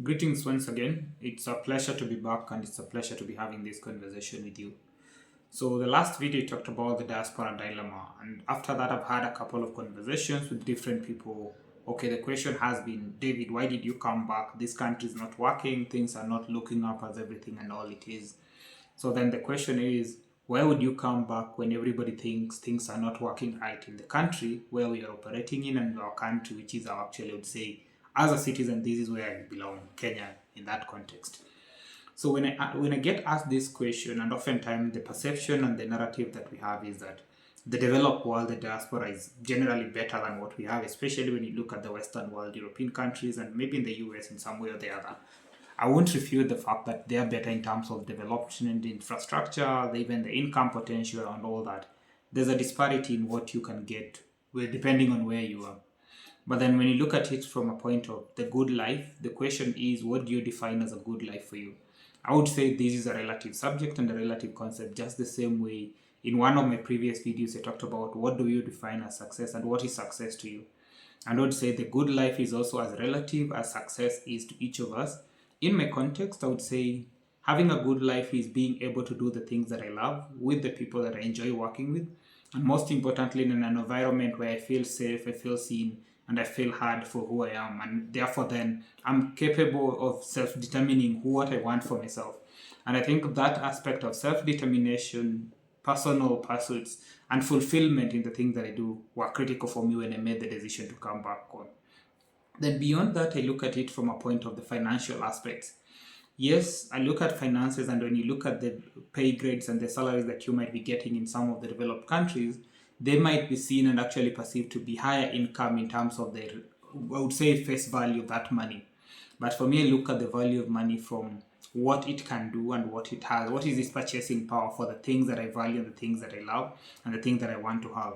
Greetings once again. It's a pleasure to be back and it's a pleasure to be having this conversation with you. So, the last video talked about the diaspora dilemma, and after that, I've had a couple of conversations with different people. Okay, the question has been, David, why did you come back? This country is not working, things are not looking up as everything and all it is. So, then the question is, why would you come back when everybody thinks things are not working right in the country where we are operating in and our country, which is our actually, I would say, as a citizen, this is where I belong, Kenya, in that context. So when I get asked this question, and oftentimes the perception and the narrative that we have is that the developed world, the diaspora, is generally better than what we have, especially when you look at the Western world, European countries, and maybe in the US in some way or the other. I won't refute the fact that they are better in terms of development, infrastructure, even the income potential, and all that. There's a disparity in what you can get, depending on where you are. But then when you look at it from a point of the good life, the question is, what do you define as a good life for you? I would say this is a relative subject and a relative concept, just the same way in one of my previous videos I talked about what do you define as success and what is success to you. And I would say the good life is also as relative as success is to each of us. In my context, I would say having a good life is being able to do the things that I love with the people that I enjoy working with. And most importantly, in an environment where I feel safe, I feel seen, and I feel hard for who I am. And therefore, then I'm capable of self determining what I want for myself. And I think that aspect of self determination, personal pursuits, and fulfillment in the things that I do were critical for me when I made the decision to come back on. Then, beyond that, I look at it from a point of the financial aspects. Yes, I look at finances, and when you look at the pay grades and the salaries that you might be getting in some of the developed countries, they might be seen and actually perceived to be higher income in terms of their, I would say, face value of that money. But for me, I look at the value of money from what it can do and what it has. What is its purchasing power for the things that I value, and the things that I love, and the things that I want to have.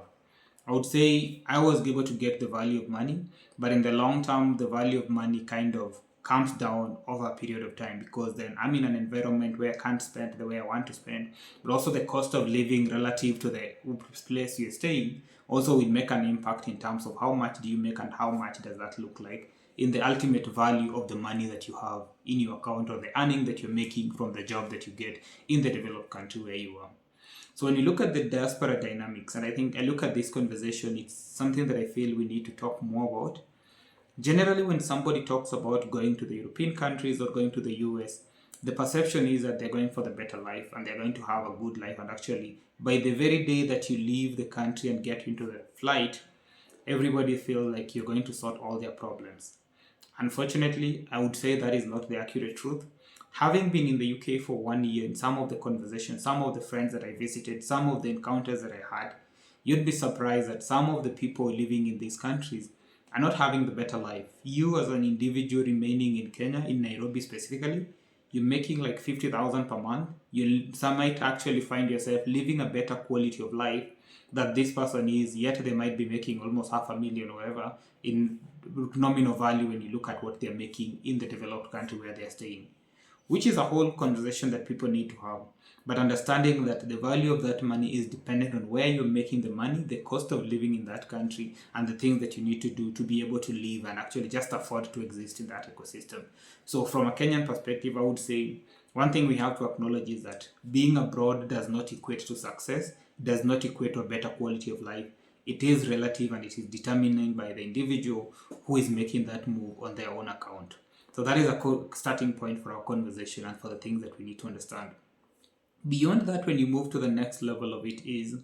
I would say I was able to get the value of money, but in the long term, the value of money kind of comes down over a period of time because then I'm in an environment where I can't spend the way I want to spend, but also the cost of living relative to the place you're staying also will make an impact in terms of how much do you make and how much does that look like in the ultimate value of the money that you have in your account or the earning that you're making from the job that you get in the developed country where you are. So when you look at the diaspora dynamics, and I think I look at this conversation, it's something that I feel we need to talk more about. Generally, when somebody talks about going to the European countries or going to the US, the perception is that they're going for the better life and they're going to have a good life. And actually, by the very day that you leave the country and get into the flight, everybody feels like you're going to sort all their problems. Unfortunately, I would say that is not the accurate truth. Having been in the UK for 1 year, in some of the conversations, some of the friends that I visited, some of the encounters that I had, you'd be surprised that some of the people living in these countries are not having the better life. You, as an individual remaining in Kenya, in Nairobi specifically, you're making like 50,000 per month. Some might actually find yourself living a better quality of life that this person is, yet they might be making almost 500,000 or whatever in nominal value when you look at what they're making in the developed country where they're staying, which is a whole conversation that people need to have. But understanding that the value of that money is dependent on where you're making the money, the cost of living in that country, and the things that you need to do to be able to live and actually just afford to exist in that ecosystem. So, from a Kenyan perspective, I would say one thing we have to acknowledge is that being abroad does not equate to success, does not equate to a better quality of life. It is relative and it is determined by the individual who is making that move on their own account. So that is a starting point for our conversation and for the things that we need to understand. Beyond that, when you move to the next level of it is,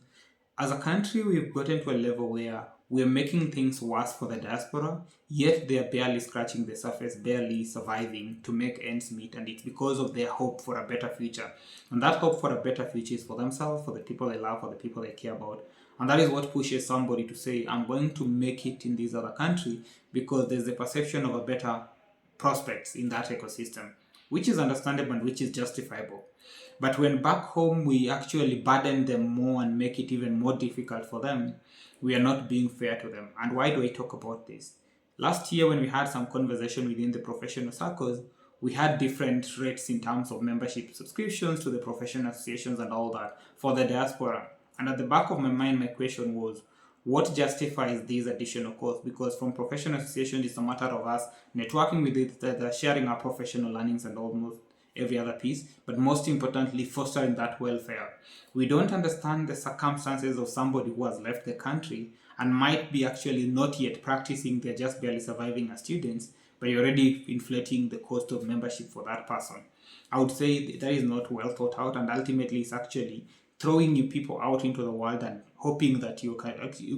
as a country, we've gotten to a level where we're making things worse for the diaspora, yet they are barely scratching the surface, barely surviving to make ends meet, and it's because of their hope for a better future. And that hope for a better future is for themselves, for the people they love, for the people they care about. And that is what pushes somebody to say, I'm going to make it in this other country because there's a perception of a better prospects in that ecosystem, which is understandable and which is justifiable. But when back home we actually burden them more and make it even more difficult for them, we are not being fair to them. And why do I talk about this? Last year, when we had some conversation within the professional circles, we had different rates in terms of membership subscriptions to the professional associations and all that for the diaspora. And at the back of my mind, my question was, what justifies these additional costs? Because from professional association, it's a matter of us networking with it, sharing our professional learnings and almost every other piece, but most importantly, fostering that welfare. We don't understand the circumstances of somebody who has left the country and might be actually not yet practicing, they're just barely surviving as students, but you're already inflating the cost of membership for that person. I would say that is not well thought out, and ultimately it's actually throwing you people out into the world and hoping that you're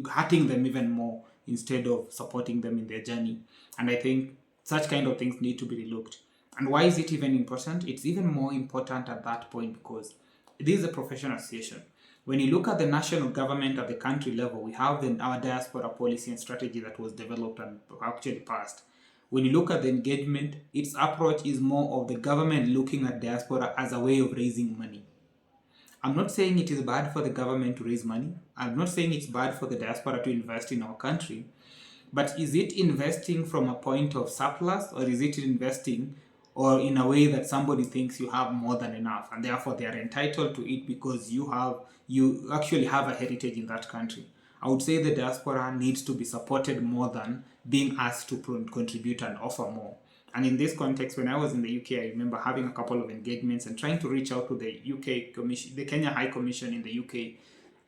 hurting them even more instead of supporting them in their journey. And I think such kind of things need to be relooked. And why is it even important? It's even more important at that point because it is a professional association. When you look at the national government at the country level, we have our diaspora policy and strategy that was developed and actually passed. When you look at the engagement, its approach is more of the government looking at diaspora as a way of raising money. I'm not saying it is bad for the government to raise money. I'm not saying it's bad for the diaspora to invest in our country. But is it investing from a point of surplus, or is it investing or in a way that somebody thinks you have more than enough and therefore they are entitled to it because you actually have a heritage in that country? I would say the diaspora needs to be supported more than being asked to contribute and offer more. And in this context, when I was in the UK, I remember having a couple of engagements and trying to reach out to the UK Commission, the Kenya High Commission in the UK.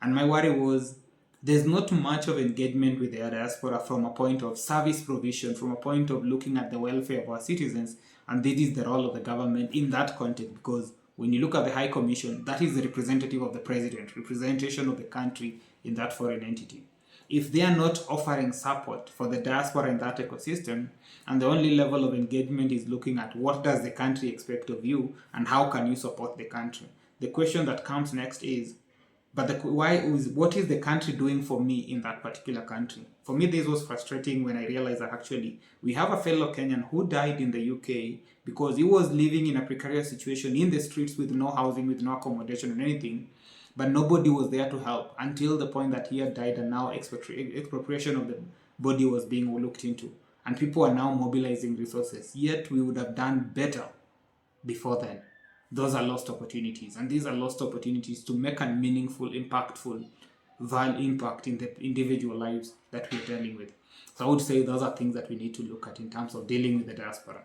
And my worry was there's not much of engagement with the diaspora from a point of service provision, from a point of looking at the welfare of our citizens. And this is the role of the government in that context, because when you look at the High Commission, that is the representative of the president, representation of the country in that foreign entity. If they are not offering support for the diaspora in that ecosystem, and the only level of engagement is looking at what does the country expect of you and how can you support the country, the question that comes next is, what is the country doing for me in that particular country? For me, this was frustrating when I realized that actually we have a fellow Kenyan who died in the UK because he was living in a precarious situation in the streets with no housing, with no accommodation or anything, but nobody was there to help until the point that he had died, and now expropriation of the body was being looked into. And people are now mobilizing resources. Yet we would have done better before then. Those are lost opportunities, and these are lost opportunities to make a meaningful, impactful impact in the individual lives that we're dealing with. So I would say those are things that we need to look at in terms of dealing with the diaspora.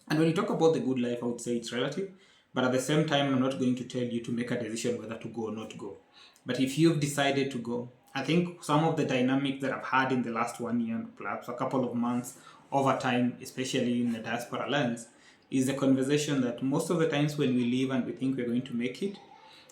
And when you talk about the good life, I would say it's relative, but at the same time, I'm not going to tell you to make a decision whether to go or not to go. But if you've decided to go, I think some of the dynamics that I've had in the last 1 year, perhaps a couple of months over time, especially in the diaspora lens, is the conversation that most of the times when we leave and we think we're going to make it,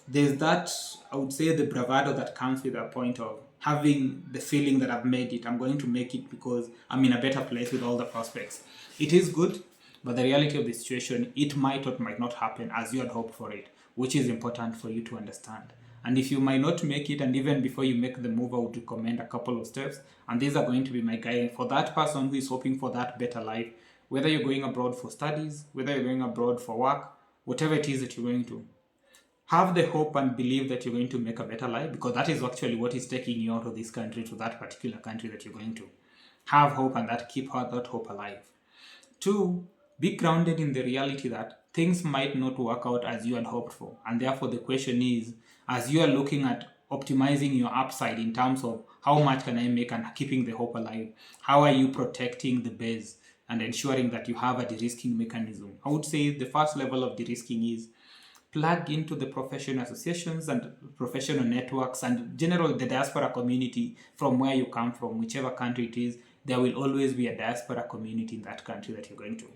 there's that, I would say, the bravado that comes with a point of having the feeling that I've made it, I'm going to make it because I'm in a better place with all the prospects. It is good, but the reality of the situation, it might or might not happen as you had hoped for it, which is important for you to understand. And if you might not make it, and even before you make the move, I would recommend a couple of steps. And these are going to be my guidance for that person who is hoping for that better life, whether you're going abroad for studies, whether you're going abroad for work, whatever it is that you're going to. Have the hope and believe that you're going to make a better life, because that is actually what is taking you out of this country to that particular country that you're going to. Have hope, and that keep that hope alive. 2, be grounded in the reality that things might not work out as you had hoped for. And therefore the question is, as you are looking at optimizing your upside in terms of how much can I make and keeping the hope alive, how are you protecting the base and ensuring that you have a de-risking mechanism? I would say the first level of de-risking is plug into the professional associations and professional networks and general the diaspora community from where you come from, whichever country it is. There will always be a diaspora community in that country that you're going to.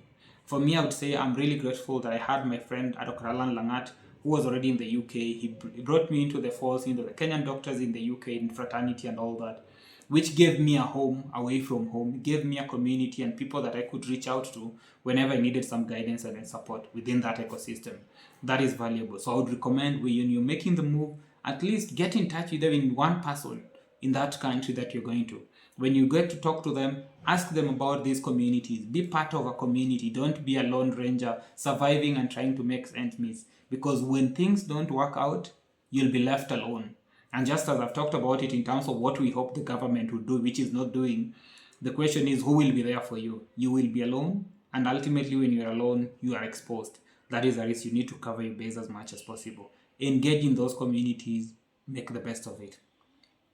For me, I would say I'm really grateful that I had my friend Dr. Alan Langat, who was already in the UK. He brought me into the force, into the Kenyan doctors in the UK, in fraternity and all that, which gave me a home away from home, gave me a community and people that I could reach out to whenever I needed some guidance and support within that ecosystem. That is valuable. So I would recommend when you're making the move, at least get in touch with even one person in that country that you're going to. When you get to talk to them, ask them about these communities. Be part of a community. Don't be a lone ranger surviving and trying to make ends meet. Because when things don't work out, you'll be left alone. And just as I've talked about it in terms of what we hope the government will do, which is not doing, the question is who will be there for you? You will be alone, and ultimately when you're alone, you are exposed. That is a risk. You need to cover your base as much as possible. Engage in those communities, make the best of it.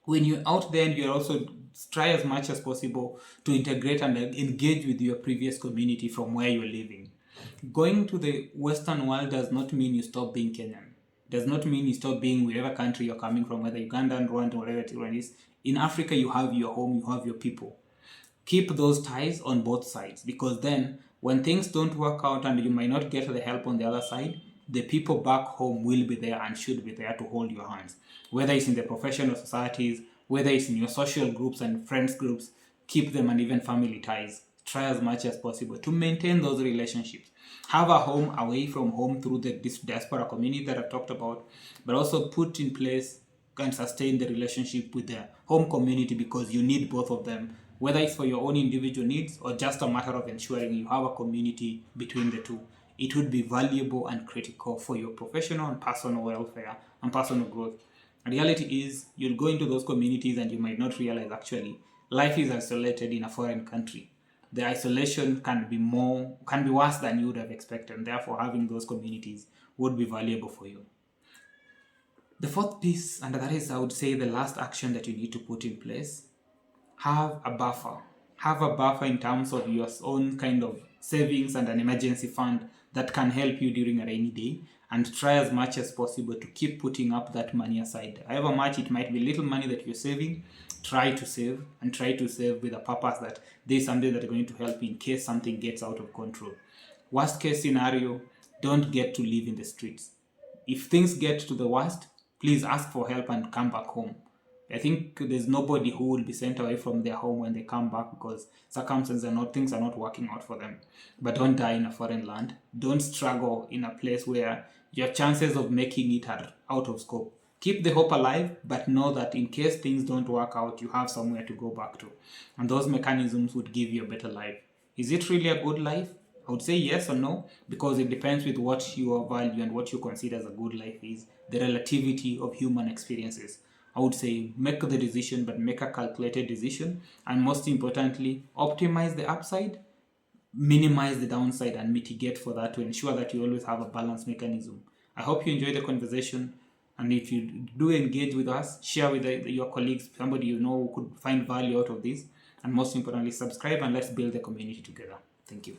when you're out there, and you're also try as much as possible to integrate and engage with your previous community from where you're living. Going to the Western world does not mean you stop being Kenyan. Does not mean you stop being wherever country you're coming from, whether Ugandan, Rwanda, whatever it is. In Africa, you have your home, you have your people. Keep those ties on both sides, because then when things don't work out and you might not get the help on the other side, the people back home will be there and should be there to hold your hands. Whether it's in the professional societies, whether it's in your social groups and friends groups, keep them, and even family ties. Try as much as possible to maintain those relationships. Have a home away from home through this diaspora community that I've talked about, but also put in place and sustain the relationship with the home community, because you need both of them, whether it's for your own individual needs or just a matter of ensuring you have a community between the two. It would be valuable and critical for your professional and personal welfare and personal growth. The reality is, you'll go into those communities and you might not realize actually life is isolated in a foreign country. The isolation can be worse than you would have expected, and therefore having those communities would be valuable for you. The fourth piece, and that is, I would say, the last action that you need to put in place: have a buffer. Have a buffer in terms of your own kind of savings and an emergency fund that can help you during a rainy day, and try as much as possible to keep putting up that money aside. However much it might be little money that you're saving, try to save, and try to save with a purpose that there's something that is going to help in case something gets out of control. Worst case scenario, don't get to live in the streets. If things get to the worst, please ask for help and come back home. I think there's nobody who will be sent away from their home when they come back because things are not working out for them. But don't die in a foreign land. Don't struggle in a place where your chances of making it are out of scope. Keep the hope alive, but know that in case things don't work out, you have somewhere to go back to. And those mechanisms would give you a better life. Is it really a good life? I would say yes or no, because it depends with what you value and what you consider as a good life is, the relativity of human experiences. I would say make the decision, but make a calculated decision. And most importantly, optimize the upside, minimize the downside, and mitigate for that to ensure that you always have a balance mechanism. I hope you enjoy the conversation. And if you do engage with us, share with your colleagues, somebody you know who could find value out of this. And most importantly, subscribe, and let's build the community together. Thank you.